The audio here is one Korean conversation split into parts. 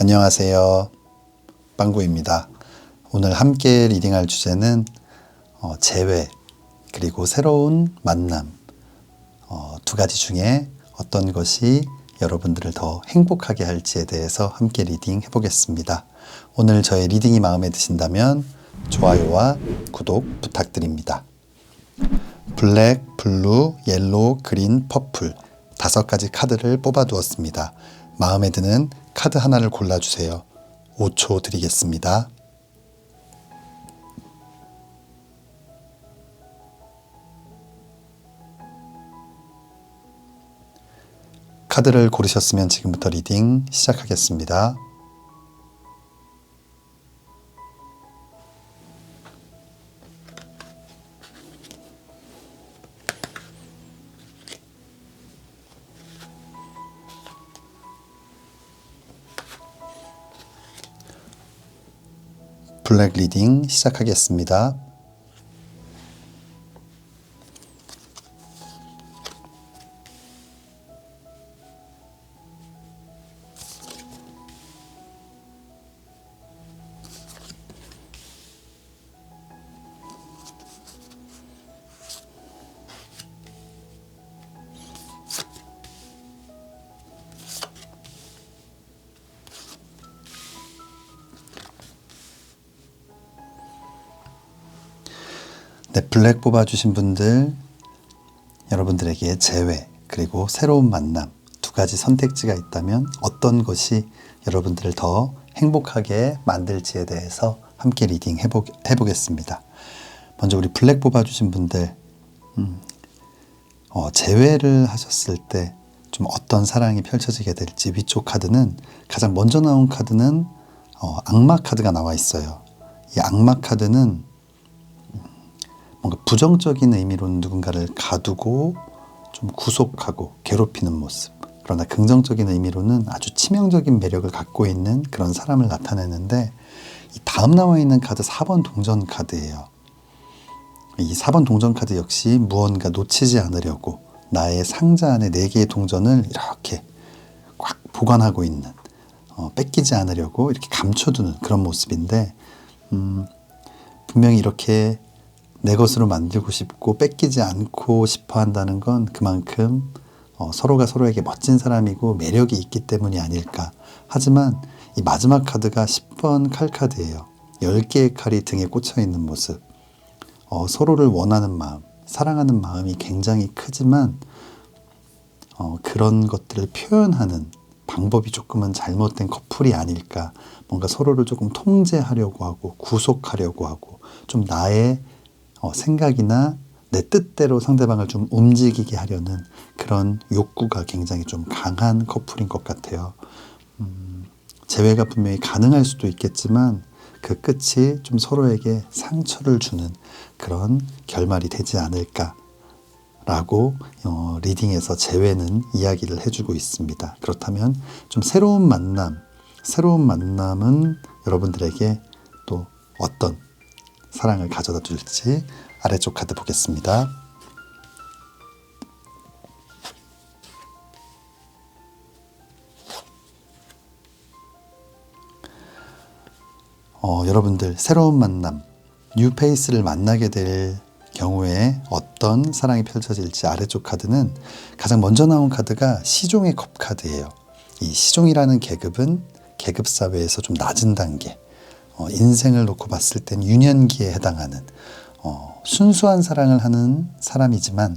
안녕하세요. 빵구입니다. 오늘 함께 리딩할 주제는 재회 그리고 새로운 만남 두 가지 중에 어떤 것이 여러분들을 더 행복하게 할지에 대해서 함께 리딩 해보겠습니다. 오늘 저의 리딩이 마음에 드신다면 좋아요와 구독 부탁드립니다. 블랙, 블루, 옐로우, 그린, 퍼플 5가지 카드를 뽑아 두었습니다. 마음에 드는 카드 하나를 골라주세요. 5초 드리겠습니다. 카드를 고르셨으면 지금부터 리딩 시작하겠습니다. 블랙 리딩 시작하겠습니다. 네, 블랙 뽑아주신 분들, 여러분들에게 재회 그리고 새로운 만남 2가지 선택지가 있다면 어떤 것이 여러분들을 더 행복하게 만들지에 대해서 함께 리딩 해보겠습니다. 먼저 우리 블랙 뽑아주신 분들, 재회를 하셨을 때 좀 어떤 사랑이 펼쳐지게 될지, 위쪽 카드는 가장 먼저 나온 카드는 악마 카드가 나와 있어요. 이 악마 카드는 뭔가 부정적인 의미로는 누군가를 가두고 좀 구속하고 괴롭히는 모습, 그러나 긍정적인 의미로는 아주 치명적인 매력을 갖고 있는 그런 사람을 나타내는데, 이 다음 나와 있는 카드 4번 동전 카드예요. 이 4번 동전 카드 역시 무언가 놓치지 않으려고 나의 상자 안에 4개의 동전을 이렇게 꽉 보관하고 있는, 뺏기지 않으려고 이렇게 감춰두는 그런 모습인데, 분명히 이렇게 내 것으로 만들고 싶고 뺏기지 않고 싶어 한다는 건 그만큼 서로가 서로에게 멋진 사람이고 매력이 있기 때문이 아닐까. 하지만 이 마지막 카드가 10번 칼 카드예요. 10개의 칼이 등에 꽂혀 있는 모습. 서로를 원하는 마음, 사랑하는 마음이 굉장히 크지만 그런 것들을 표현하는 방법이 조금은 잘못된 커플이 아닐까. 뭔가 서로를 조금 통제하려고 하고 구속하려고 하고 좀 나의 생각이나 내 뜻대로 상대방을 좀 움직이게 하려는 그런 욕구가 굉장히 좀 강한 커플인 것 같아요. 재회가 분명히 가능할 수도 있겠지만 그 끝이 좀 서로에게 상처를 주는 그런 결말이 되지 않을까라고 리딩에서 재회는 이야기를 해주고 있습니다. 그렇다면 좀 새로운 만남은 여러분들에게 또 어떤 사랑을 가져다 줄지 아래쪽 카드 보겠습니다. 여러분들 새로운 만남, 뉴페이스를 만나게 될 경우에 어떤 사랑이 펼쳐질지 아래쪽 카드는 가장 먼저 나온 카드가 시종의 컵 카드예요. 이 시종이라는 계급은 계급사회에서 좀 낮은 단계, 인생을 놓고 봤을 땐 유년기에 해당하는 순수한 사랑을 하는 사람이지만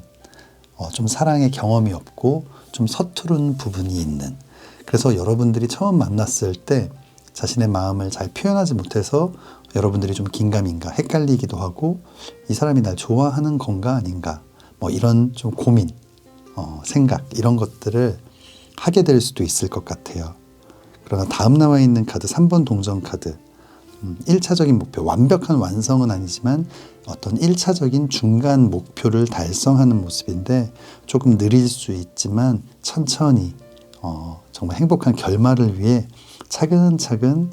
좀 사랑의 경험이 없고 좀 서투른 부분이 있는, 그래서 여러분들이 처음 만났을 때 자신의 마음을 잘 표현하지 못해서 여러분들이 좀 긴가민가 헷갈리기도 하고 이 사람이 날 좋아하는 건가 아닌가 이런 좀 고민, 생각 이런 것들을 하게 될 수도 있을 것 같아요. 그러나 다음 나와 있는 카드 3번 동전 카드, 1차적인 목표, 완벽한 완성은 아니지만 어떤 1차적인 중간 목표를 달성하는 모습인데 조금 느릴 수 있지만 천천히 정말 행복한 결말을 위해 차근차근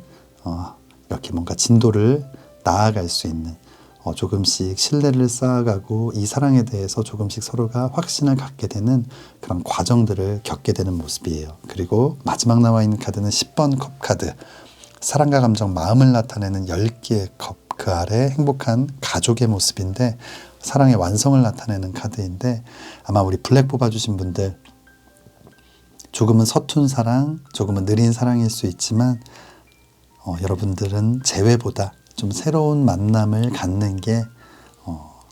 이렇게 뭔가 진도를 나아갈 수 있는 조금씩 신뢰를 쌓아가고 이 사랑에 대해서 조금씩 서로가 확신을 갖게 되는 그런 과정들을 겪게 되는 모습이에요. 그리고 마지막 나와 있는 카드는 10번 컵 카드. 사랑과 감정, 마음을 나타내는 10개의 컵, 그 아래 행복한 가족의 모습인데 사랑의 완성을 나타내는 카드인데 아마 우리 블랙 뽑아주신 분들 조금은 서툰 사랑, 조금은 느린 사랑일 수 있지만 여러분들은 재회보다 좀 새로운 만남을 갖는 게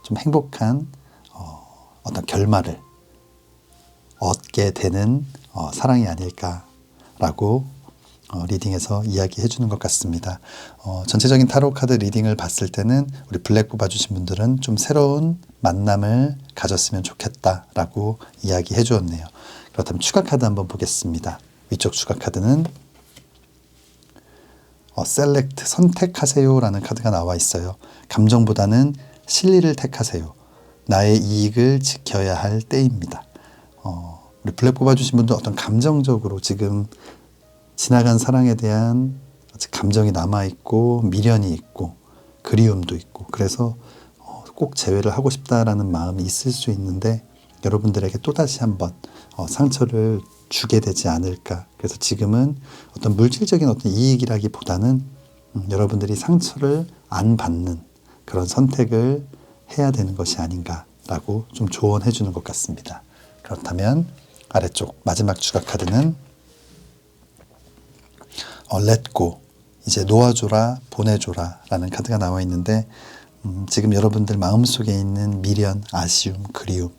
좀 행복한 어떤 결말을 얻게 되는 사랑이 아닐까라고 리딩에서 이야기해 주는 것 같습니다. 전체적인 타로 카드 리딩을 봤을 때는 우리 블랙 뽑아주신 분들은 좀 새로운 만남을 가졌으면 좋겠다라고 이야기해 주었네요. 그렇다면 추가 카드 한번 보겠습니다. 위쪽 추가 카드는 셀렉트, 선택하세요라는 카드가 나와 있어요. 감정보다는 실리를 택하세요. 나의 이익을 지켜야 할 때입니다. 우리 블랙 뽑아주신 분들 어떤 감정적으로 지금 지나간 사랑에 대한 감정이 남아있고 미련이 있고 그리움도 있고 그래서 꼭 재회를 하고 싶다라는 마음이 있을 수 있는데 여러분들에게 또다시 한번 상처를 주게 되지 않을까. 그래서 지금은 어떤 물질적인 어떤 이익이라기보다는 여러분들이 상처를 안 받는 그런 선택을 해야 되는 것이 아닌가라고 좀 조언해 주는 것 같습니다. 그렇다면 아래쪽 마지막 추가 카드는 Let go, 이제 놓아줘라, 보내줘라 라는 카드가 나와 있는데 지금 여러분들 마음속에 있는 미련, 아쉬움, 그리움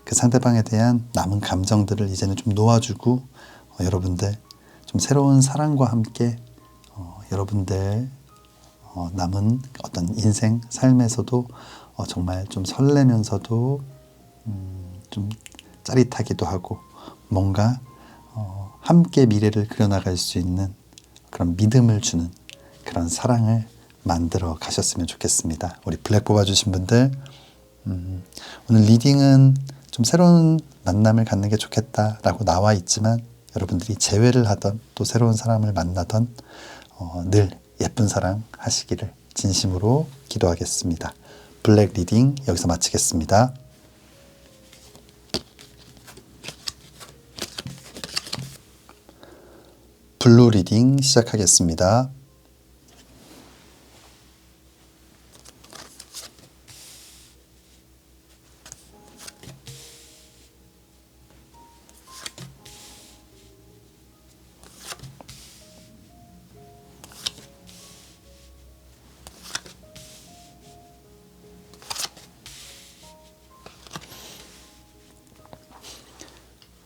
그 상대방에 대한 남은 감정들을 이제는 좀 놓아주고 여러분들 좀 새로운 사랑과 함께 여러분들 남은 어떤 인생, 삶에서도 정말 좀 설레면서도 좀 짜릿하기도 하고 뭔가 함께 미래를 그려나갈 수 있는 그런 믿음을 주는 그런 사랑을 만들어 가셨으면 좋겠습니다. 우리 블랙 뽑아주신 분들 오늘 리딩은 좀 새로운 만남을 갖는 게 좋겠다라고 나와 있지만 여러분들이 재회를 하던 또 새로운 사람을 만나던 늘 예쁜 사랑 하시기를 진심으로 기도하겠습니다. 블랙 리딩 여기서 마치겠습니다. 블루 리딩 시작하겠습니다.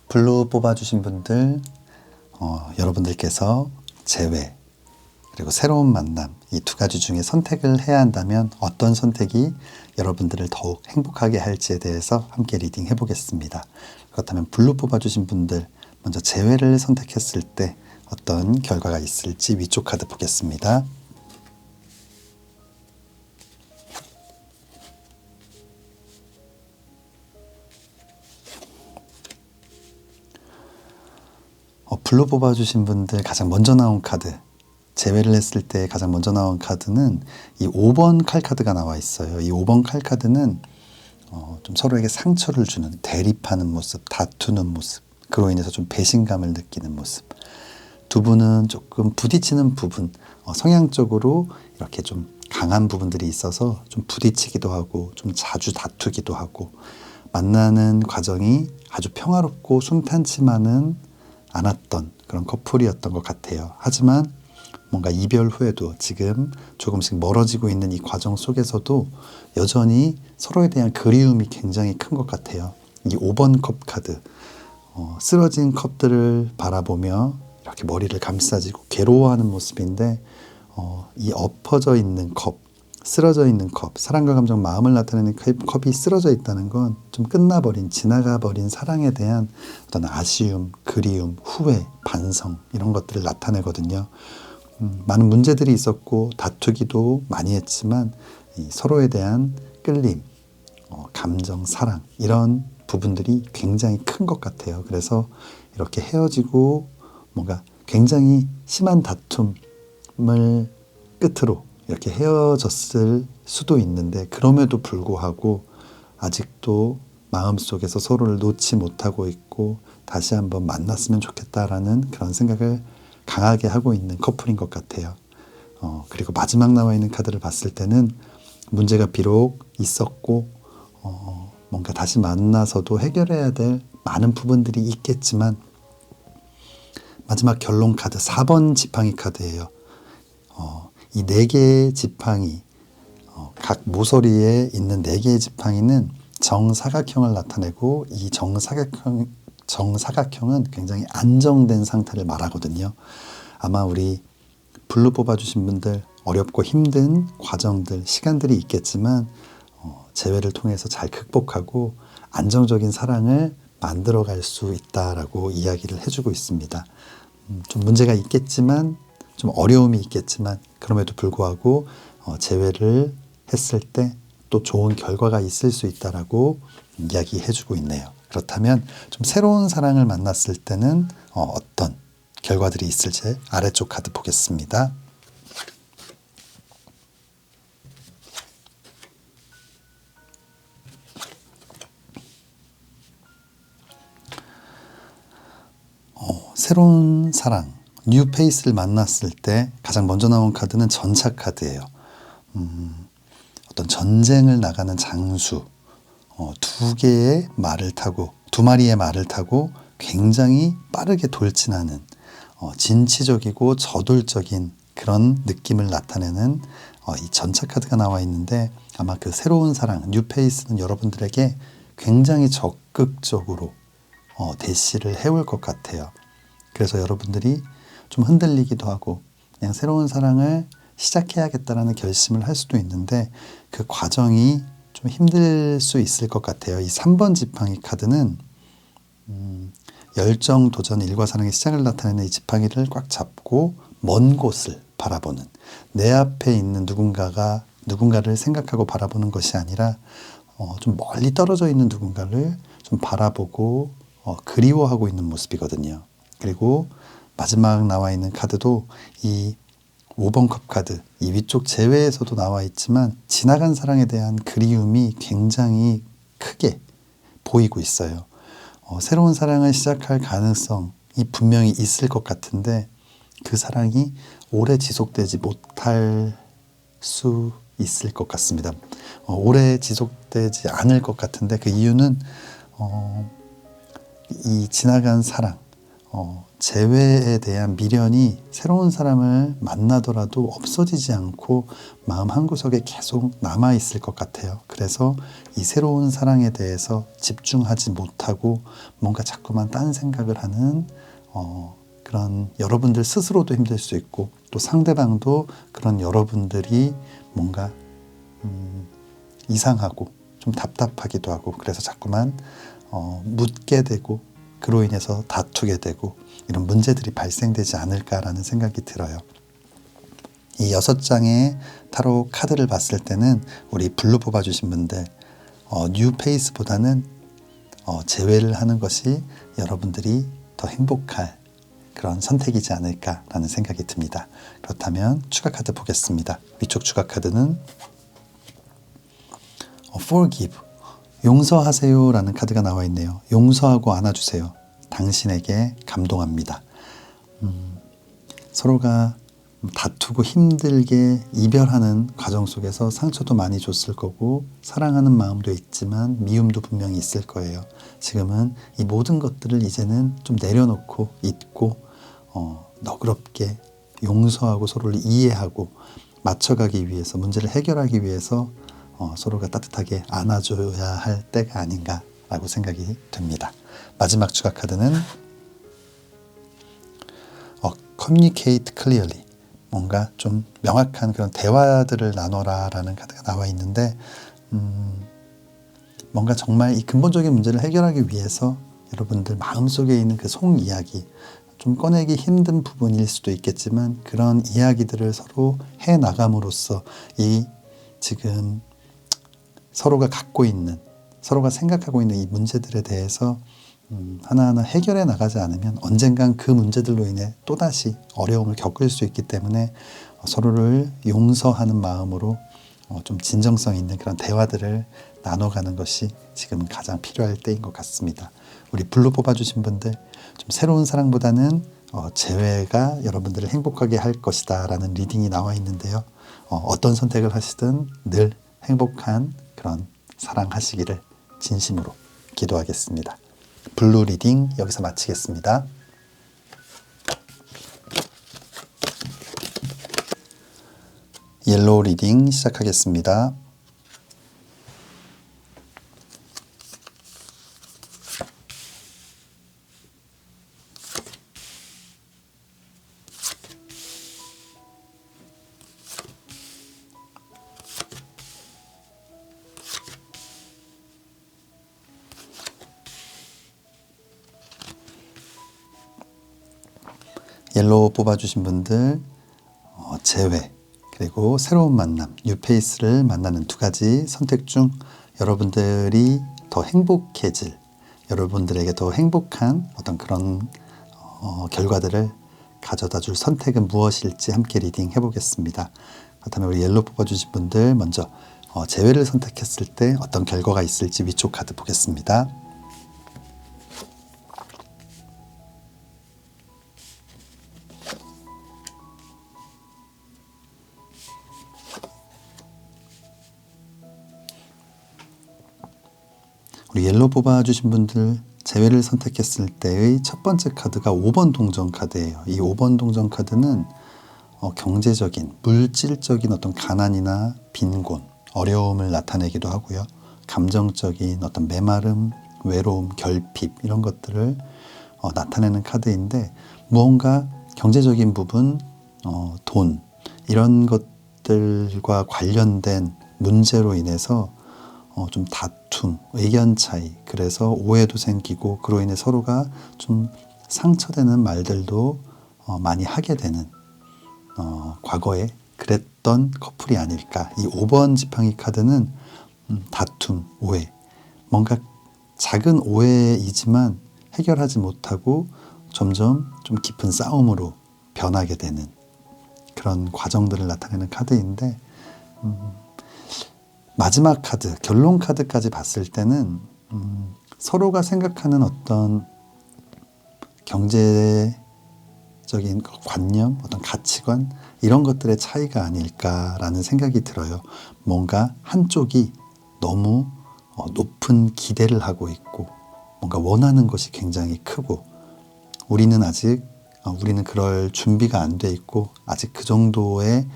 블루 뽑아주신 분들 여러분들께서 재회 그리고 새로운 만남 이 두 가지 중에 선택을 해야 한다면 어떤 선택이 여러분들을 더욱 행복하게 할지에 대해서 함께 리딩 해보겠습니다. 그렇다면 블루 뽑아주신 분들 먼저 재회를 선택했을 때 어떤 결과가 있을지 위쪽 카드 보겠습니다. 블루 뽑아주신 분들 가장 먼저 나온 카드 재회를 했을 때 가장 먼저 나온 카드는 이 5번 칼 카드가 나와 있어요. 이 5번 칼 카드는 좀 서로에게 상처를 주는 대립하는 모습, 다투는 모습, 그로 인해서 좀 배신감을 느끼는 모습. 두 분은 조금 부딪히는 부분, 성향적으로 이렇게 좀 강한 부분들이 있어서 좀 부딪히기도 하고 좀 자주 다투기도 하고 만나는 과정이 아주 평화롭고 순탄치만은 않았던 그런 커플이었던 것 같아요. 하지만 뭔가 이별 후에도 지금 조금씩 멀어지고 있는 이 과정 속에서도 여전히 서로에 대한 그리움이 굉장히 큰 것 같아요. 이 5번 컵 카드 쓰러진 컵들을 바라보며 이렇게 머리를 감싸지고 괴로워하는 모습인데 이 엎어져 있는 컵, 쓰러져 있는 컵, 사랑과 감정, 마음을 나타내는 컵이 쓰러져 있다는 건 좀 끝나버린, 지나가버린 사랑에 대한 어떤 아쉬움, 그리움, 후회, 반성 이런 것들을 나타내거든요. 많은 문제들이 있었고 다투기도 많이 했지만 서로에 대한 끌림, 감정, 사랑 이런 부분들이 굉장히 큰 것 같아요. 그래서 이렇게 헤어지고 뭔가 굉장히 심한 다툼을 끝으로 이렇게 헤어졌을 수도 있는데 그럼에도 불구하고 아직도 마음속에서 서로를 놓지 못하고 있고 다시 한번 만났으면 좋겠다라는 그런 생각을 강하게 하고 있는 커플인 것 같아요. 그리고 마지막 나와 있는 카드를 봤을 때는 문제가 비록 있었고 뭔가 다시 만나서도 해결해야 될 많은 부분들이 있겠지만 마지막 결론 카드 4번 지팡이 카드예요. 이 4개의 지팡이 각 모서리에 있는 4개의 지팡이는 정사각형을 나타내고 이 정사각형은 굉장히 안정된 상태를 말하거든요. 아마 우리 블루 뽑아주신 분들 어렵고 힘든 과정들, 시간들이 있겠지만 재회를 통해서 잘 극복하고 안정적인 사랑을 만들어갈 수 있다라고 이야기를 해주고 있습니다. 좀 문제가 있겠지만 좀 어려움이 있겠지만 그럼에도 불구하고 재회를 했을 때 또 좋은 결과가 있을 수 있다라고 이야기해주고 있네요. 그렇다면 좀 새로운 사랑을 만났을 때는 어떤 결과들이 있을지 아래쪽 카드 보겠습니다. 새로운 사랑, 뉴 페이스를 만났을 때 가장 먼저 나온 카드는 전차 카드예요. 어떤 전쟁을 나가는 장수, 두 마리의 말을 타고 굉장히 빠르게 돌진하는 진취적이고 저돌적인 그런 느낌을 나타내는 이 전차 카드가 나와 있는데 아마 그 새로운 사랑, 뉴 페이스는 여러분들에게 굉장히 적극적으로 대시를 해올 것 같아요. 그래서 여러분들이 좀 흔들리기도 하고 그냥 새로운 사랑을 시작해야겠다라는 결심을 할 수도 있는데 그 과정이 좀 힘들 수 있을 것 같아요. 이 3번 지팡이 카드는 열정, 도전, 일과 사랑의 시작을 나타내는 이 지팡이를 꽉 잡고 먼 곳을 바라보는, 내 앞에 있는 누군가를 생각하고 바라보는 것이 아니라 좀 멀리 떨어져 있는 누군가를 좀 바라보고 그리워하고 있는 모습이거든요. 그리고 마지막 나와 있는 카드도 이 5번 컵 카드, 이 위쪽 재회에서도 나와 있지만 지나간 사랑에 대한 그리움이 굉장히 크게 보이고 있어요. 새로운 사랑을 시작할 가능성이 분명히 있을 것 같은데 그 사랑이 오래 지속되지 못할 수 있을 것 같습니다. 오래 지속되지 않을 것 같은데 그 이유는 이 지나간 사랑, 재회에 대한 미련이 새로운 사람을 만나더라도 없어지지 않고 마음 한구석에 계속 남아있을 것 같아요. 그래서 이 새로운 사랑에 대해서 집중하지 못하고 뭔가 자꾸만 딴 생각을 하는 그런 여러분들 스스로도 힘들 수 있고 또 상대방도 그런 여러분들이 뭔가 이상하고 좀 답답하기도 하고 그래서 자꾸만 묻게 되고 그로 인해서 다투게 되고 이런 문제들이 발생되지 않을까라는 생각이 들어요. 이 6장의 타로 카드를 봤을 때는 우리 블루 뽑아주신 분들 뉴 페이스보다는 재회를 하는 것이 여러분들이 더 행복할 그런 선택이지 않을까라는 생각이 듭니다. 그렇다면 추가 카드 보겠습니다. 위쪽 추가 카드는 Forgive, 용서하세요라는 카드가 나와 있네요. 용서하고 안아주세요. 당신에게 감동합니다. 서로가 다투고 힘들게 이별하는 과정 속에서 상처도 많이 줬을 거고 사랑하는 마음도 있지만 미움도 분명히 있을 거예요. 지금은 이 모든 것들을 이제는 좀 내려놓고 잊고 너그럽게 용서하고 서로를 이해하고 맞춰가기 위해서 문제를 해결하기 위해서 서로가 따뜻하게 안아줘야 할 때가 아닌가라고 생각이 됩니다. 마지막 추가 카드는 Communicate clearly, 뭔가 좀 명확한 그런 대화들을 나눠라라는 카드가 나와 있는데 뭔가 정말 이 근본적인 문제를 해결하기 위해서 여러분들 마음속에 있는 그 속 이야기 좀 꺼내기 힘든 부분일 수도 있겠지만 그런 이야기들을 서로 해나감으로써 이 지금 서로가 갖고 있는 서로가 생각하고 있는 이 문제들에 대해서 하나하나 해결해 나가지 않으면 언젠간 그 문제들로 인해 또다시 어려움을 겪을 수 있기 때문에 서로를 용서하는 마음으로 좀 진정성 있는 그런 대화들을 나눠가는 것이 지금은 가장 필요할 때인 것 같습니다. 우리 블루 뽑아주신 분들, 좀 새로운 사랑보다는 재회가 여러분들을 행복하게 할 것이다 라는 리딩이 나와 있는데요. 어떤 선택을 하시든 늘 행복한 그런 사랑하시기를 진심으로 기도하겠습니다. 블루 리딩 여기서 마치겠습니다. 옐로우 리딩 시작하겠습니다. 옐로우 뽑아주신 분들 재회 그리고 새로운 만남, 뉴페이스를 만나는 두 가지 선택 중 여러분들이 더 행복해질, 여러분들에게 더 행복한 어떤 그런 결과들을 가져다 줄 선택은 무엇일지 함께 리딩 해보겠습니다. 그렇다면 우리 옐로우 뽑아주신 분들 먼저 재회를 선택했을 때 어떤 결과가 있을지 위쪽 카드 보겠습니다. 우리 옐로우 뽑아주신 분들 재회를 선택했을 때의 첫 번째 카드가 5번 동전 카드예요. 이 5번 동전 카드는 경제적인, 물질적인 어떤 가난이나 빈곤, 어려움을 나타내기도 하고요. 감정적인 어떤 메마름, 외로움, 결핍 이런 것들을 나타내는 카드인데 무언가 경제적인 부분, 돈 이런 것들과 관련된 문제로 인해서 좀 다툼, 의견 차이, 그래서 오해도 생기고 그로 인해 서로가 좀 상처되는 말들도 많이 하게 되는 과거에 그랬던 커플이 아닐까. 이 5번 지팡이 카드는 다툼, 오해, 뭔가 작은 오해이지만 해결하지 못하고 점점 좀 깊은 싸움으로 변하게 되는 그런 과정들을 나타내는 카드인데 마지막 카드, 결론 카드까지 봤을 때는 서로가 생각하는 어떤 경제적인 관념, 어떤 가치관 이런 것들의 차이가 아닐까라는 생각이 들어요. 뭔가 한쪽이 너무 높은 기대를 하고 있고 뭔가 원하는 것이 굉장히 크고 우리는 그럴 준비가 안 돼 있고 아직 그 정도의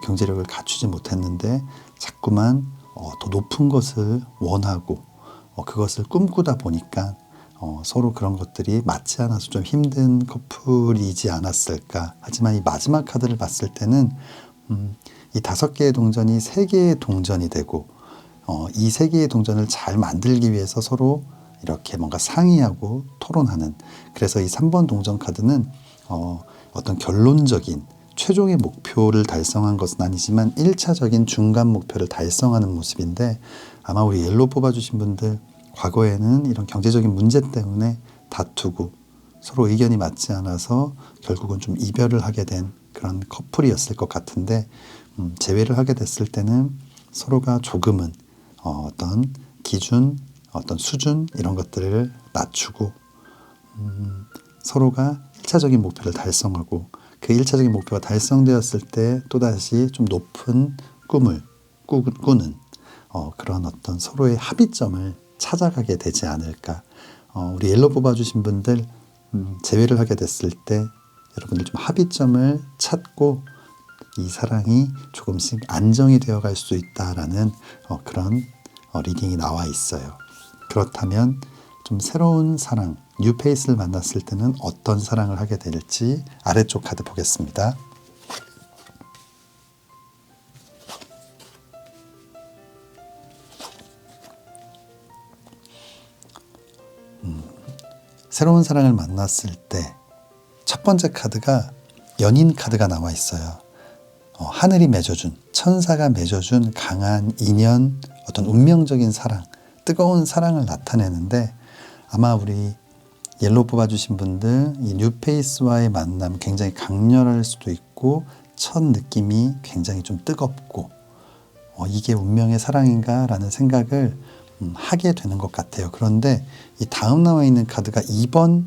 경제력을 갖추지 못했는데 자꾸만 더 높은 것을 원하고 그것을 꿈꾸다 보니까 서로 그런 것들이 맞지 않아서 좀 힘든 커플이지 않았을까. 하지만 이 마지막 카드를 봤을 때는 이 5개의 동전이 3개의 동전이 되고 이 3개의 동전을 잘 만들기 위해서 서로 이렇게 뭔가 상의하고 토론하는, 그래서 이 3번 동전 카드는 어떤 결론적인 최종의 목표를 달성한 것은 아니지만 1차적인 중간 목표를 달성하는 모습인데 아마 우리 옐로우 뽑아주신 분들 과거에는 이런 경제적인 문제 때문에 다투고 서로 의견이 맞지 않아서 결국은 좀 이별을 하게 된 그런 커플이었을 것 같은데 재회를 하게 됐을 때는 서로가 조금은 어떤 기준, 어떤 수준 이런 것들을 낮추고 서로가 1차적인 목표를 달성하고 그 1차적인 목표가 달성되었을 때 또다시 좀 높은 꿈을 꾸는 그런 어떤 서로의 합의점을 찾아가게 되지 않을까. 우리 옐로우 뽑아주신 분들 재회를 하게 됐을 때 여러분들 좀 합의점을 찾고 이 사랑이 조금씩 안정이 되어 갈 수 있다라는 그런 리딩이 나와 있어요. 그렇다면 좀 새로운 사랑, 뉴페이스를 만났을 때는 어떤 사랑을 하게 될지 아래쪽 카드 보겠습니다. 새로운 사랑을 만났을 때 첫 번째 카드가 연인 카드가 나와 있어요. 하늘이 맺어준, 천사가 맺어준 강한 인연, 어떤 운명적인 사랑, 뜨거운 사랑을 나타내는데 아마 우리 옐로우 뽑아주신 분들 이 뉴페이스와의 만남 굉장히 강렬할 수도 있고 첫 느낌이 굉장히 좀 뜨겁고 이게 운명의 사랑인가 라는 생각을 하게 되는 것 같아요. 그런데 이 다음 나와 있는 카드가 2번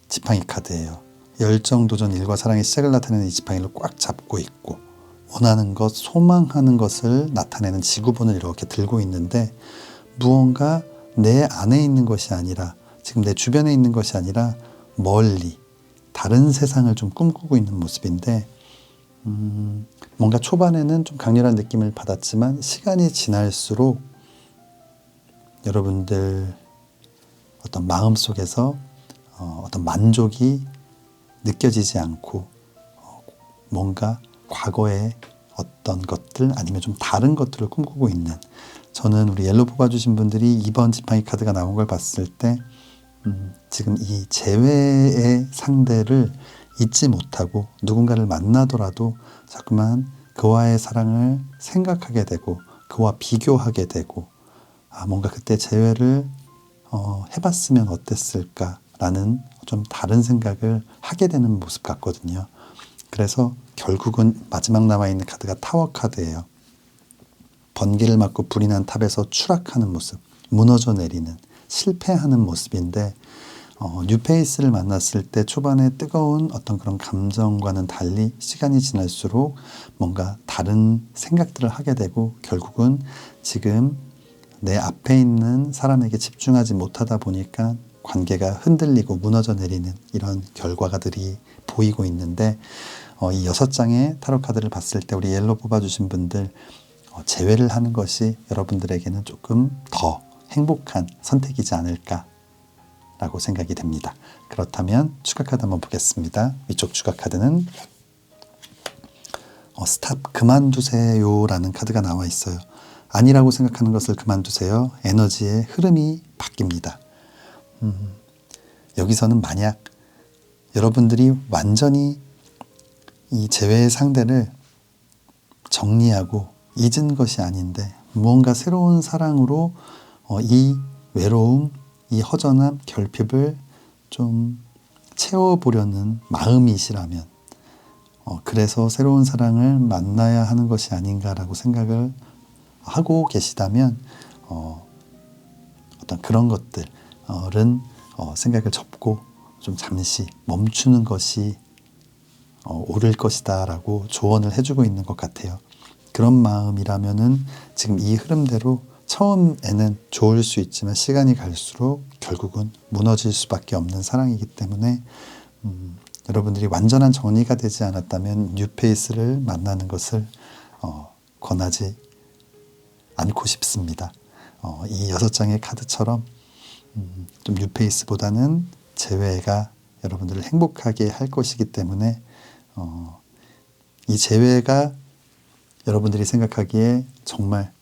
지팡이 카드예요. 열정, 도전, 일과 사랑의 시작을 나타내는 이 지팡이를 꽉 잡고 있고 원하는 것, 소망하는 것을 나타내는 지구본을 이렇게 들고 있는데 무언가 내 안에 있는 것이 아니라 지금 내 주변에 있는 것이 아니라 멀리 다른 세상을 좀 꿈꾸고 있는 모습인데 뭔가 초반에는 좀 강렬한 느낌을 받았지만 시간이 지날수록 여러분들 어떤 마음속에서 어떤 만족이 느껴지지 않고 뭔가 과거의 어떤 것들 아니면 좀 다른 것들을 꿈꾸고 있는 저는 우리 옐로 뽑아주신 분들이 2번 지팡이 카드가 나온 걸 봤을 때 지금 이 재회의 상대를 잊지 못하고 누군가를 만나더라도 자꾸만 그와의 사랑을 생각하게 되고 그와 비교하게 되고 뭔가 그때 재회를 해봤으면 어땠을까라는 좀 다른 생각을 하게 되는 모습 같거든요. 그래서 결국은 마지막 남아있는 카드가 타워 카드예요. 번개를 맞고 불이 난 탑에서 추락하는 모습, 무너져 내리는, 실패하는 모습인데 뉴페이스를 만났을 때 초반에 뜨거운 어떤 그런 감정과는 달리 시간이 지날수록 뭔가 다른 생각들을 하게 되고 결국은 지금 내 앞에 있는 사람에게 집중하지 못하다 보니까 관계가 흔들리고 무너져 내리는 이런 결과들이 보이고 있는데 이 6장의 타로 카드를 봤을 때 우리 옐로 뽑아주신 분들 재회를 하는 것이 여러분들에게는 조금 더 행복한 선택이지 않을까라고 생각이 됩니다. 그렇다면 추가 카드 한번 보겠습니다. 위쪽 추가 카드는 스탑 그만두세요 라는 카드가 나와 있어요. 아니라고 생각하는 것을 그만두세요. 에너지의 흐름이 바뀝니다. 여기서는 만약 여러분들이 완전히 이 재회의 상대를 정리하고 잊은 것이 아닌데 무언가 새로운 사랑으로 이 외로움, 이 허전함, 결핍을 좀 채워보려는 마음이시라면 그래서 새로운 사랑을 만나야 하는 것이 아닌가라고 생각을 하고 계시다면 어떤 그런 것들은 생각을 접고 좀 잠시 멈추는 것이 옳을 것이다 라고 조언을 해주고 있는 것 같아요. 그런 마음이라면은 지금 이 흐름대로 처음에는 좋을 수 있지만 시간이 갈수록 결국은 무너질 수밖에 없는 사랑이기 때문에 여러분들이 완전한 정리가 되지 않았다면 뉴페이스를 만나는 것을 권하지 않고 싶습니다. 이 6장의 카드처럼 좀 뉴페이스보다는 재회가 여러분들을 행복하게 할 것이기 때문에 이 재회가 여러분들이 생각하기에 정말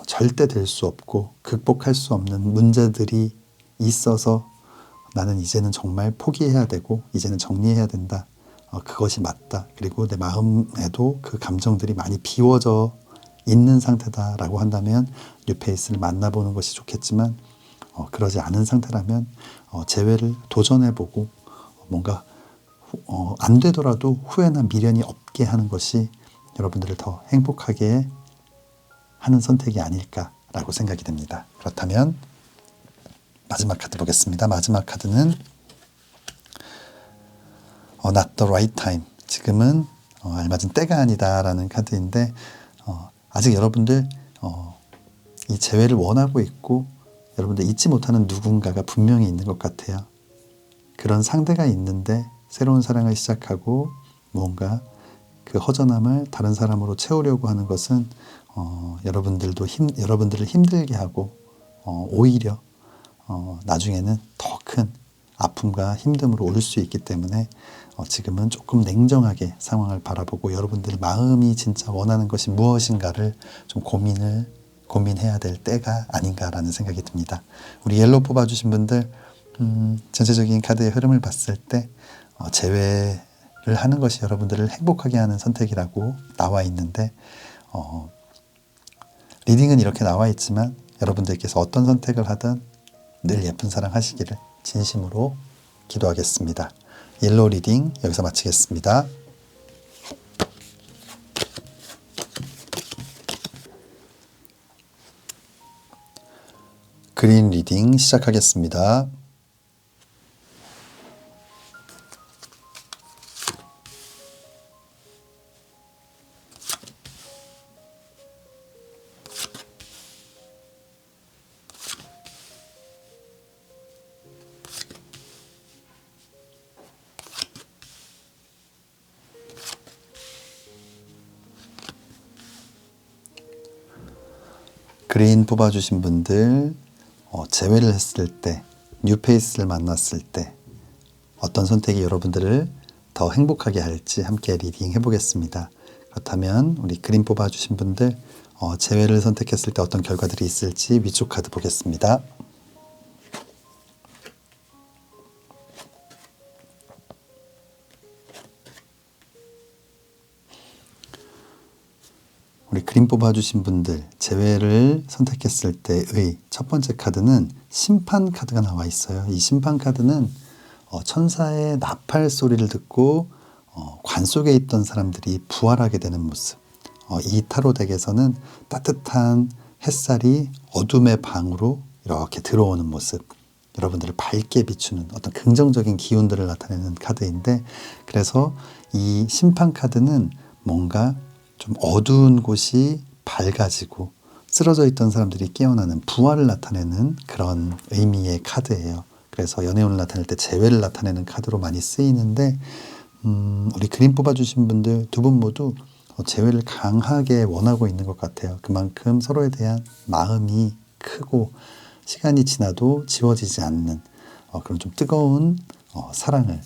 절대 될 수 없고 극복할 수 없는 문제들이 있어서 나는 이제는 정말 포기해야 되고 이제는 정리해야 된다. 그것이 맞다. 그리고 내 마음에도 그 감정들이 많이 비워져 있는 상태다라고 한다면 뉴페이스를 만나보는 것이 좋겠지만 그러지 않은 상태라면 재회를 도전해보고 뭔가 안 되더라도 후회나 미련이 없게 하는 것이 여러분들을 더 행복하게 하는 선택이 아닐까라고 생각이 됩니다. 그렇다면 마지막 카드 보겠습니다. 마지막 카드는 Not the right time. 지금은 알맞은 때가 아니다라는 카드인데 아직 여러분들 이 재회를 원하고 있고 여러분들 잊지 못하는 누군가가 분명히 있는 것 같아요. 그런 상대가 있는데 새로운 사랑을 시작하고 무언가 그 허전함을 다른 사람으로 채우려고 하는 것은 여러분들을 힘들게 하고 오히려 나중에는 더 큰 아픔과 힘듦으로 올 수 있기 때문에 지금은 조금 냉정하게 상황을 바라보고 여러분들 마음이 진짜 원하는 것이 무엇인가를 좀 고민해야 될 때가 아닌가라는 생각이 듭니다. 우리 옐로우 뽑아주신 분들 전체적인 카드의 흐름을 봤을 때 재회를 하는 것이 여러분들을 행복하게 하는 선택이라고 나와 있는데 리딩은 이렇게 나와 있지만 여러분들께서 어떤 선택을 하든 늘 예쁜 사랑 하시기를 진심으로 기도하겠습니다. 옐로우 리딩 여기서 마치겠습니다. 그린 리딩 시작하겠습니다. 그린 뽑아주신 분들, 재회를 했을 때, 뉴페이스를 만났을 때 어떤 선택이 여러분들을 더 행복하게 할지 함께 리딩 해보겠습니다. 그렇다면 우리 그린 뽑아주신 분들, 재회를 선택했을 때 어떤 결과들이 있을지 위쪽 카드 보겠습니다. 우리 그림 뽑아주신 분들, 재회를 선택했을 때의 첫 번째 카드는 심판 카드가 나와 있어요. 이 심판 카드는 천사의 나팔 소리를 듣고 관 속에 있던 사람들이 부활하게 되는 모습. 이 타로 덱에서는 따뜻한 햇살이 어둠의 방으로 이렇게 들어오는 모습. 여러분들을 밝게 비추는 어떤 긍정적인 기운들을 나타내는 카드인데, 그래서 이 심판 카드는 뭔가 좀 어두운 곳이 밝아지고 쓰러져 있던 사람들이 깨어나는 부활을 나타내는 그런 의미의 카드예요. 그래서 연애운을 나타낼 때 재회를 나타내는 카드로 많이 쓰이는데, 우리 그림 뽑아주신 분들 두 분 모두 재회를 강하게 원하고 있는 것 같아요. 그만큼 서로에 대한 마음이 크고 시간이 지나도 지워지지 않는 그런 좀 뜨거운 사랑을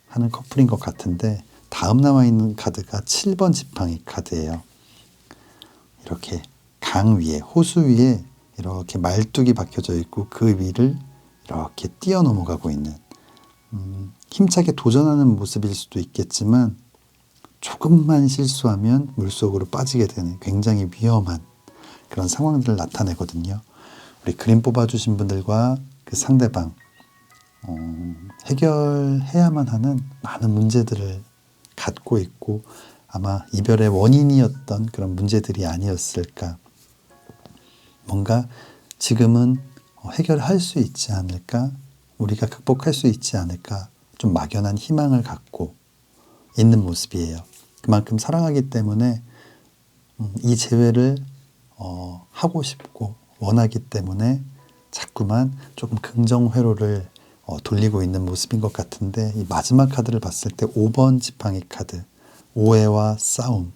하는 커플인 것 같은데, 다음 나와 있는 카드가 7번 지팡이 카드예요. 이렇게 강 위에, 호수 위에 이렇게 말뚝이 박혀져 있고 그 위를 이렇게 뛰어 넘어가고 있는, 힘차게 도전하는 모습일 수도 있겠지만 조금만 실수하면 물속으로 빠지게 되는 굉장히 위험한 그런 상황들을 나타내거든요. 우리 그림 뽑아주신 분들과 그 상대방, 해결해야만 하는 많은 문제들을 갖고 있고 아마 이별의 원인이었던 그런 문제들이 아니었을까. 뭔가 지금은 해결할 수 있지 않을까, 우리가 극복할 수 있지 않을까, 좀 막연한 희망을 갖고 있는 모습이에요. 그만큼 사랑하기 때문에 이 재회를 하고 싶고 원하기 때문에 자꾸만 조금 긍정 회로를 돌리고 있는 모습인 것 같은데, 이 마지막 카드를 봤을 때 5번 지팡이 카드, 오해와 싸움,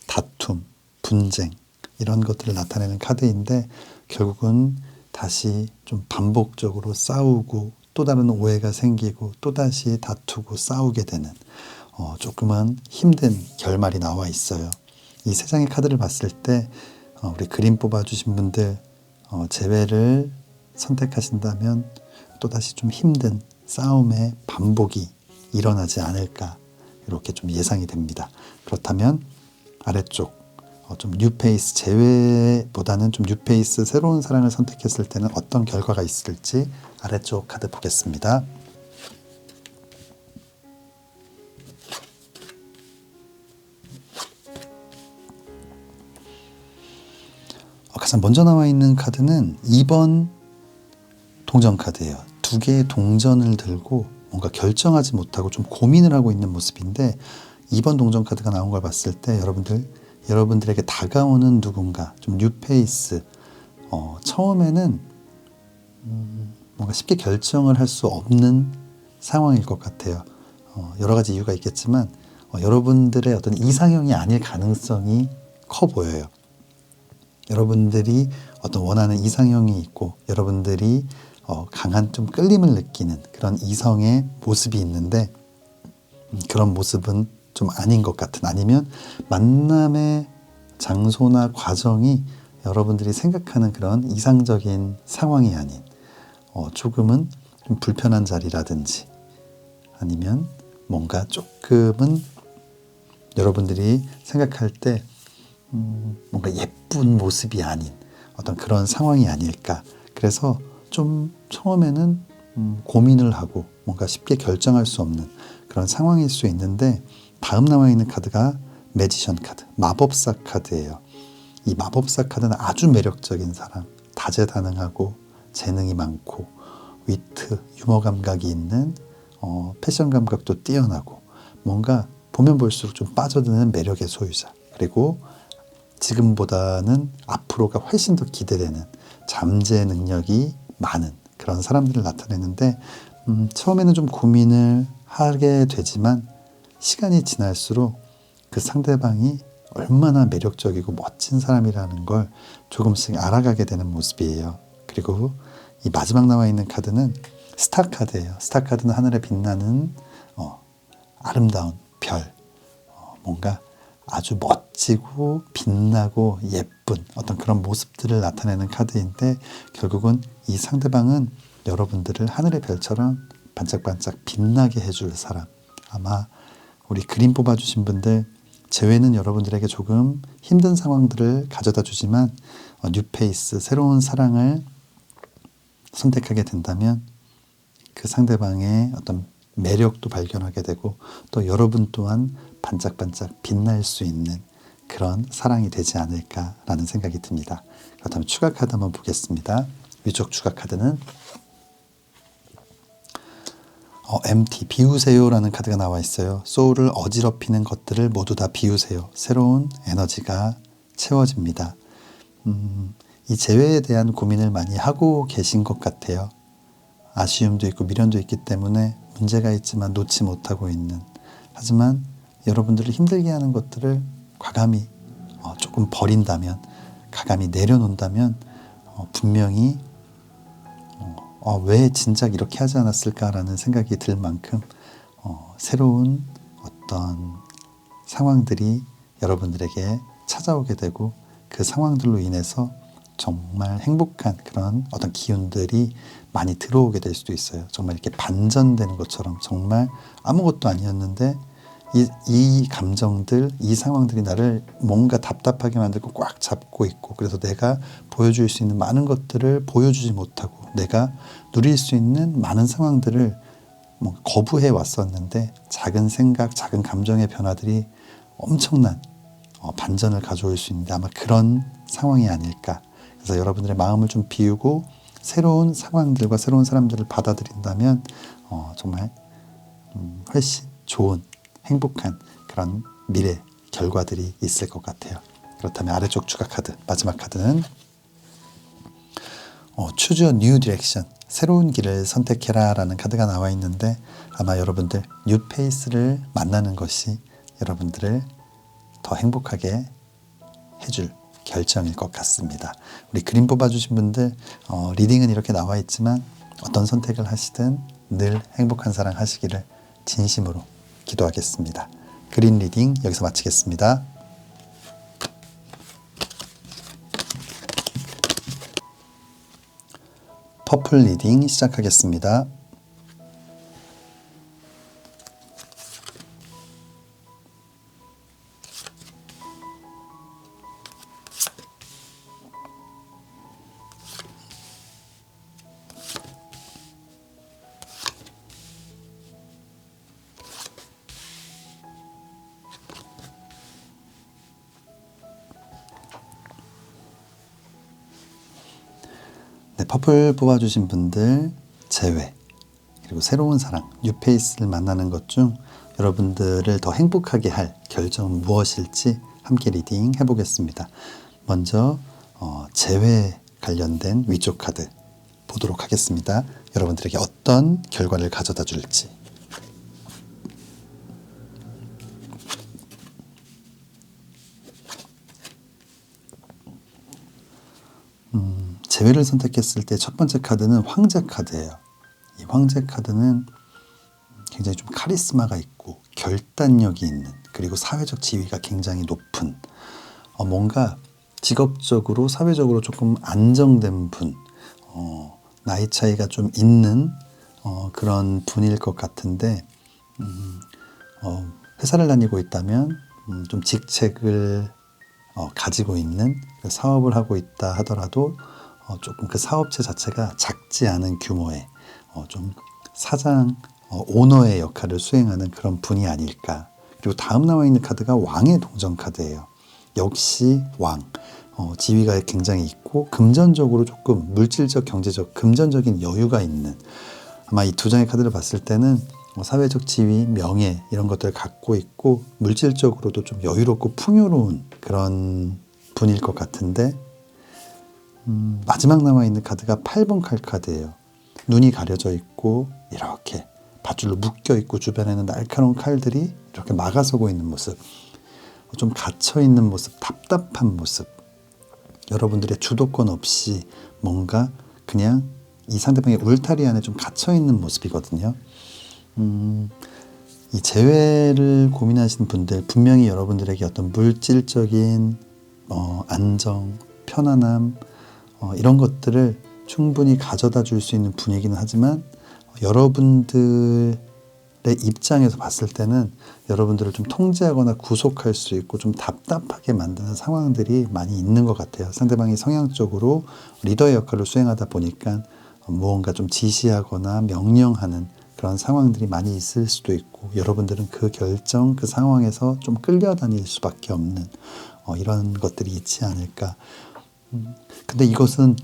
다툼, 분쟁 이런 것들을 나타내는 카드인데, 결국은 다시 좀 반복적으로 싸우고 또 다른 오해가 생기고 또다시 다투고 싸우게 되는 조금은 힘든 결말이 나와 있어요. 이 세 장의 카드를 봤을 때 우리 그림 뽑아주신 분들, 재회를 선택하신다면 또다시 좀 힘든 싸움의 반복이 일어나지 않을까, 이렇게 좀 예상이 됩니다. 그렇다면 아래쪽 좀 뉴페이스, 재회보다는 좀 뉴페이스, 새로운 사랑을 선택했을 때는 어떤 결과가 있을지 아래쪽 카드 보겠습니다. 가장 먼저 나와 있는 카드는 2번 동전 카드예요. 두 개의 동전을 들고 뭔가 결정하지 못하고 좀 고민을 하고 있는 모습인데, 2번 동전 카드가 나온 걸 봤을 때 여러분들에게 다가오는 누군가, 좀 뉴페이스, 처음에는 뭔가 쉽게 결정을 할 수 없는 상황일 것 같아요. 여러 가지 이유가 있겠지만 여러분들의 어떤 이상형이 아닐 가능성이 커 보여요. 여러분들이 어떤 원하는 이상형이 있고 여러분들이 강한 좀 끌림을 느끼는 그런 이성의 모습이 있는데, 그런 모습은 좀 아닌 것 같은, 아니면 만남의 장소나 과정이 여러분들이 생각하는 그런 이상적인 상황이 아닌 조금은 좀 불편한 자리라든지, 아니면 뭔가 조금은 여러분들이 생각할 때 뭔가 예쁜 모습이 아닌 어떤 그런 상황이 아닐까. 그래서 좀 처음에는 고민을 하고 뭔가 쉽게 결정할 수 없는 그런 상황일 수 있는데, 다음 나와 있는 카드가 매지션 카드, 마법사 카드예요. 이 마법사 카드는 아주 매력적인 사람, 다재다능하고 재능이 많고 위트, 유머 감각이 있는 패션 감각도 뛰어나고 뭔가 보면 볼수록 좀 빠져드는 매력의 소유자, 그리고 지금보다는 앞으로가 훨씬 더 기대되는 잠재 능력이 많은 그런 사람들을 나타내는데 처음에는 좀 고민을 하게 되지만 시간이 지날수록 그 상대방이 얼마나 매력적이고 멋진 사람이라는 걸 조금씩 알아가게 되는 모습이에요. 그리고 이 마지막 나와 있는 카드는 스타 카드예요. 스타 카드는 하늘에 빛나는 아름다운 별, 뭔가 아주 멋지고 빛나고 예쁜 어떤 그런 모습들을 나타내는 카드인데, 결국은 이 상대방은 여러분들을 하늘의 별처럼 반짝반짝 빛나게 해줄 사람. 아마 우리 그림 뽑아주신 분들, 재회는 여러분들에게 조금 힘든 상황들을 가져다 주지만 뉴페이스, 새로운 사랑을 선택하게 된다면 그 상대방의 어떤 매력도 발견하게 되고 또 여러분 또한 반짝반짝 빛날 수 있는 그런 사랑이 되지 않을까라는 생각이 듭니다. 그렇다면 추가 카드 한번 보겠습니다. 위쪽 추가 카드는 MT, 비우세요라는 카드가 나와 있어요. 소울을 어지럽히는 것들을 모두 다 비우세요. 새로운 에너지가 채워집니다. 이 재회에 대한 고민을 많이 하고 계신 것 같아요. 아쉬움도 있고 미련도 있기 때문에 문제가 있지만 놓지 못하고 있는, 하지만 여러분들을 힘들게 하는 것들을 과감히 조금 버린다면, 과감히 내려놓는다면 분명히 왜 진작 이렇게 하지 않았을까라는 생각이 들 만큼 새로운 어떤 상황들이 여러분들에게 찾아오게 되고 그 상황들로 인해서 정말 행복한 그런 어떤 기운들이 많이 들어오게 될 수도 있어요. 정말 이렇게 반전되는 것처럼, 정말 아무것도 아니었는데 이 감정들, 이 상황들이 나를 뭔가 답답하게 만들고 꽉 잡고 있고, 그래서 내가 보여줄 수 있는 많은 것들을 보여주지 못하고 내가 누릴 수 있는 많은 상황들을 거부해 왔었는데, 작은 생각, 작은 감정의 변화들이 엄청난 반전을 가져올 수 있는데 아마 그런 상황이 아닐까. 그래서 여러분들의 마음을 좀 비우고 새로운 상황들과 새로운 사람들을 받아들인다면 정말 훨씬 좋은 행복한 그런 미래 결과들이 있을 것 같아요. 그렇다면 아래쪽 추가 카드, 마지막 카드는 Choose a new direction, 새로운 길을 선택해라 라는 카드가 나와 있는데, 아마 여러분들 뉴페이스를 만나는 것이 여러분들을 더 행복하게 해줄 결정일 것 같습니다. 우리 그림 뽑아주신 분들 리딩은 이렇게 나와 있지만 어떤 선택을 하시든 늘 행복한 사랑 하시기를 진심으로 기도하겠습니다. 그린 리딩 여기서 마치겠습니다. 퍼플 리딩 시작하겠습니다. 네, 퍼플 뽑아주신 분들 재회, 그리고 새로운 사랑, 뉴페이스를 만나는 것 중 여러분들을 더 행복하게 할 결정은 무엇일지 함께 리딩 해보겠습니다. 먼저 재회 관련된 위쪽 카드 보도록 하겠습니다. 여러분들에게 어떤 결과를 가져다 줄지. 재회를 선택했을 때 첫 번째 카드는 황제 카드예요. 이 황제 카드는 굉장히 좀 카리스마가 있고 결단력이 있는, 그리고 사회적 지위가 굉장히 높은, 뭔가 직업적으로 사회적으로 조금 안정된 분, 나이 차이가 좀 있는 그런 분일 것 같은데, 회사를 다니고 있다면 좀 직책을 가지고 있는, 사업을 하고 있다 하더라도 조금 그 사업체 자체가 작지 않은 규모의 좀 사장, 오너의 역할을 수행하는 그런 분이 아닐까. 그리고 다음 나와 있는 카드가 왕의 동전 카드예요. 역시 왕. 지위가 굉장히 있고 금전적으로 조금 물질적, 경제적, 금전적인 여유가 있는, 아마 이 두 장의 카드를 봤을 때는 사회적 지위, 명예 이런 것들을 갖고 있고 물질적으로도 좀 여유롭고 풍요로운 그런 분일 것 같은데, 마지막 남아있는 카드가 8번 칼 카드예요. 눈이 가려져 있고 이렇게 밧줄로 묶여 있고 주변에는 날카로운 칼들이 이렇게 막아서고 있는 모습, 좀 갇혀 있는 모습, 답답한 모습, 여러분들의 주도권 없이 뭔가 그냥 이 상대방의 울타리 안에 좀 갇혀 있는 모습이거든요. 이 재회를 고민하시는 분들, 분명히 여러분들에게 어떤 물질적인 안정, 편안함 이런 것들을 충분히 가져다 줄 수 있는 분이기는 하지만, 여러분들의 입장에서 봤을 때는 여러분들을 좀 통제하거나 구속할 수 있고 좀 답답하게 만드는 상황들이 많이 있는 것 같아요. 상대방이 성향적으로 리더의 역할을 수행하다 보니까 무언가 좀 지시하거나 명령하는 그런 상황들이 많이 있을 수도 있고, 여러분들은 그 결정, 그 상황에서 좀 끌려다닐 수밖에 없는 이런 것들이 있지 않을까. 근데 이것은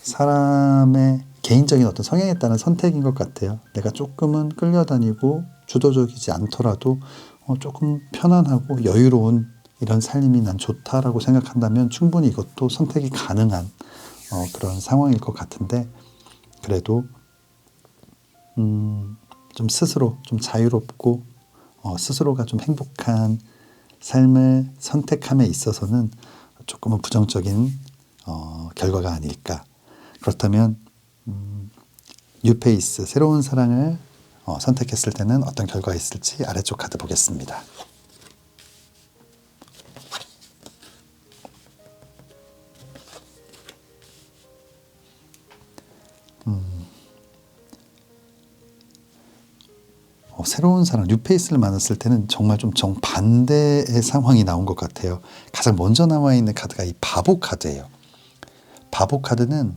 사람의 개인적인 어떤 성향에 따른 선택인 것 같아요. 내가 조금은 끌려다니고 주도적이지 않더라도 조금 편안하고 여유로운 이런 삶이 난 좋다라고 생각한다면 충분히 이것도 선택이 가능한 그런 상황일 것 같은데, 그래도 좀 스스로 좀 자유롭고 스스로가 좀 행복한 삶을 선택함에 있어서는 조금은 부정적인 결과가 아닐까. 그렇다면 뉴페이스, 새로운 사랑을 선택했을 때는 어떤 결과가 있을지 아래쪽 카드 보겠습니다. 새로운 사람, 뉴페이스를 만났을 때는 정말 좀 정반대의 상황이 나온 것 같아요. 가장 먼저 나와 있는 카드가 이 바보 카드예요. 바보 카드는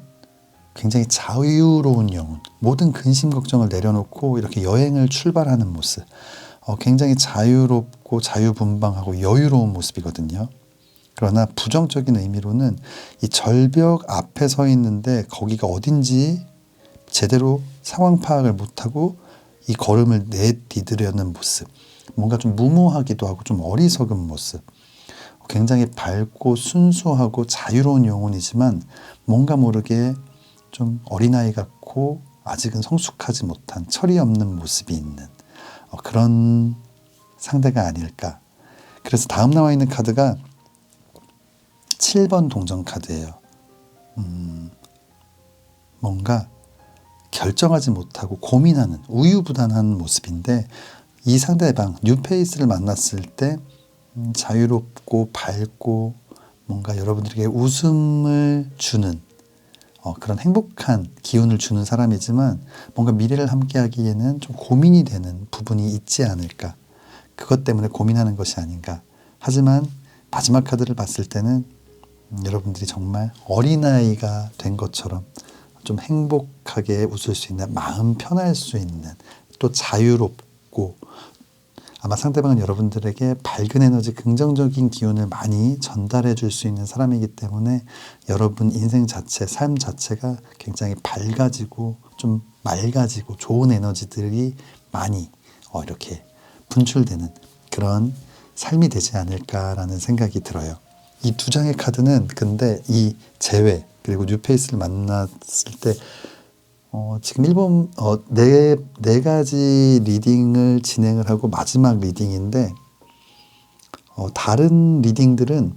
굉장히 자유로운 영혼, 모든 근심 걱정을 내려놓고 이렇게 여행을 출발하는 모습, 굉장히 자유롭고 자유분방하고 여유로운 모습이거든요. 그러나 부정적인 의미로는 이 절벽 앞에 서 있는데 거기가 어딘지 제대로 상황 파악을 못하고 이 걸음을 내디디려는 모습, 뭔가 좀 무모하기도 하고 좀 어리석은 모습, 굉장히 밝고 순수하고 자유로운 영혼이지만 뭔가 모르게 좀 어린아이 같고 아직은 성숙하지 못한 철이 없는 모습이 있는 그런 상대가 아닐까. 그래서 다음 나와 있는 카드가 7번 동전 카드예요. 뭔가 결정하지 못하고 고민하는 우유부단한 모습인데, 이 상대방 뉴페이스를 만났을 때 자유롭고 밝고 뭔가 여러분들에게 웃음을 주는 그런 행복한 기운을 주는 사람이지만, 뭔가 미래를 함께하기에는 좀 고민이 되는 부분이 있지 않을까. 그것 때문에 고민하는 것이 아닌가. 하지만 마지막 카드를 봤을 때는 여러분들이 정말 어린아이가 된 것처럼 좀 행복하게 웃을 수 있는, 마음 편할 수 있는, 또 자유롭고, 아마 상대방은 여러분들에게 밝은 에너지, 긍정적인 기운을 많이 전달해 줄 수 있는 사람이기 때문에 여러분 인생 자체, 삶 자체가 굉장히 밝아지고 좀 맑아지고 좋은 에너지들이 많이 이렇게 분출되는 그런 삶이 되지 않을까라는 생각이 들어요. 이 두 장의 카드는 근데 이 재회 그리고 뉴페이스를 만났을 때 지금 네 가지 리딩을 진행을 하고 마지막 리딩인데, 다른 리딩들은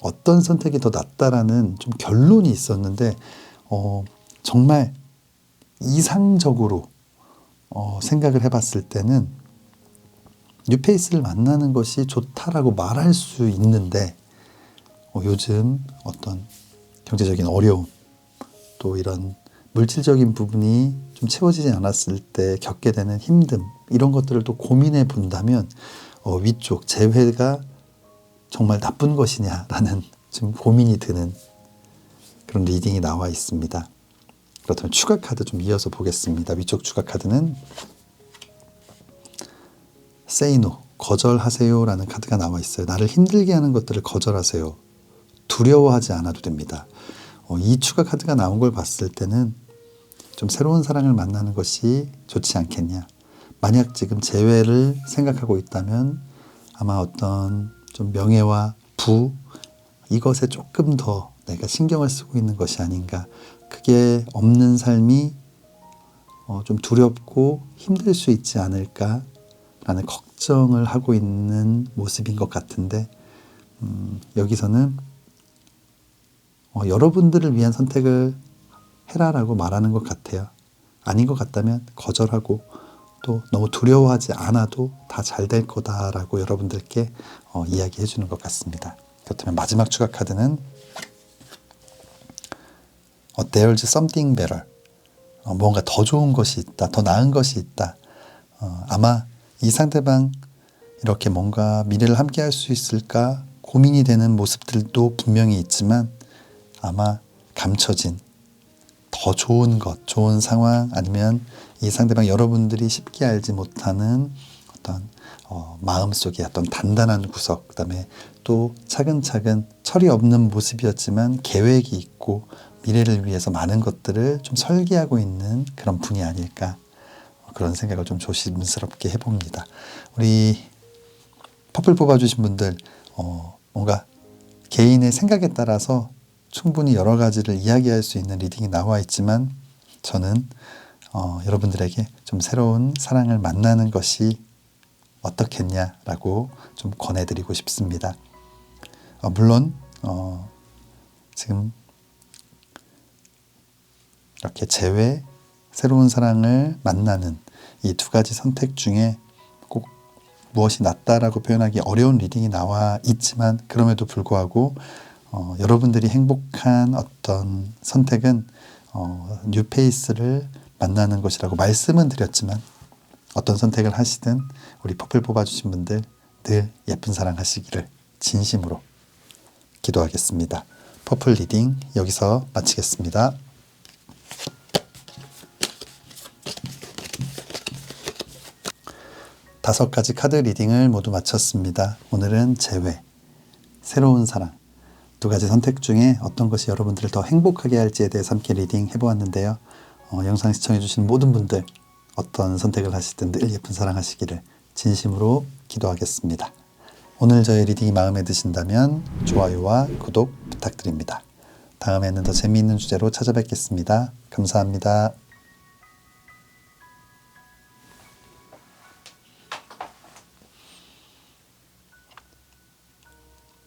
어떤 선택이 더 낫다라는 좀 결론이 있었는데, 정말 이상적으로 생각을 해봤을 때는 뉴페이스를 만나는 것이 좋다라고 말할 수 있는데, 요즘 어떤 경제적인 어려움, 또 이런 물질적인 부분이 좀 채워지지 않았을 때 겪게 되는 힘듦, 이런 것들을 또 고민해 본다면 위쪽 재회가 정말 나쁜 것이냐라는 좀 고민이 드는 그런 리딩이 나와 있습니다. 그렇다면 추가 카드 좀 이어서 보겠습니다. 위쪽 추가 카드는 Say No, 거절하세요라는 카드가 나와 있어요. 나를 힘들게 하는 것들을 거절하세요. 두려워하지 않아도 됩니다. 이 추가 카드가 나온 걸 봤을 때는 좀 새로운 사랑을 만나는 것이 좋지 않겠냐. 만약 지금 재회를 생각하고 있다면 아마 어떤 좀 명예와 부 이것에 조금 더 내가 신경을 쓰고 있는 것이 아닌가. 그게 없는 삶이 좀 두렵고 힘들 수 있지 않을까라는 걱정을 하고 있는 모습인 것 같은데 여기서는 여러분들을 위한 선택을 해라라고 말하는 것 같아요. 아닌 것 같다면 거절하고 또 너무 두려워하지 않아도 다 잘 될 거다라고 여러분들께 이야기해 주는 것 같습니다. 그렇다면 마지막 추가 카드는 There's something better. 뭔가 더 좋은 것이 있다. 더 나은 것이 있다. 아마 이 상대방 이렇게 뭔가 미래를 함께 할 수 있을까 고민이 되는 모습들도 분명히 있지만 아마 감춰진 더 좋은 것, 좋은 상황 아니면 이 상대방 여러분들이 쉽게 알지 못하는 어떤 마음속의 어떤 단단한 구석, 그 다음에 또 차근차근 철이 없는 모습이었지만 계획이 있고 미래를 위해서 많은 것들을 좀 설계하고 있는 그런 분이 아닐까 그런 생각을 좀 조심스럽게 해봅니다. 우리 퍼플 뽑아주신 분들 뭔가 개인의 생각에 따라서 충분히 여러 가지를 이야기할 수 있는 리딩이 나와 있지만 저는 여러분들에게 좀 새로운 사랑을 만나는 것이 어떻겠냐라고 좀 권해드리고 싶습니다. 물론 지금 이렇게 재회, 새로운 사랑을 만나는 이 두 가지 선택 중에 꼭 무엇이 낫다라고 표현하기 어려운 리딩이 나와 있지만 그럼에도 불구하고 여러분들이 행복한 어떤 선택은 뉴페이스를 만나는 것이라고 말씀은 드렸지만 어떤 선택을 하시든 우리 퍼플 뽑아주신 분들 늘 예쁜 사랑 하시기를 진심으로 기도하겠습니다. 퍼플 리딩 여기서 마치겠습니다. 다섯 가지 카드 리딩을 모두 마쳤습니다. 오늘은 재회, 새로운 사랑, 두 가지 선택 중에 어떤 것이 여러분들을 더 행복하게 할지에 대해서 함께 리딩 해보았는데요. 영상 시청해주신 모든 분들 어떤 선택을 하시든 늘 예쁜 사랑 하시기를 진심으로 기도하겠습니다. 오늘 저의 리딩이 마음에 드신다면 좋아요와 구독 부탁드립니다. 다음에는 더 재미있는 주제로 찾아뵙겠습니다. 감사합니다.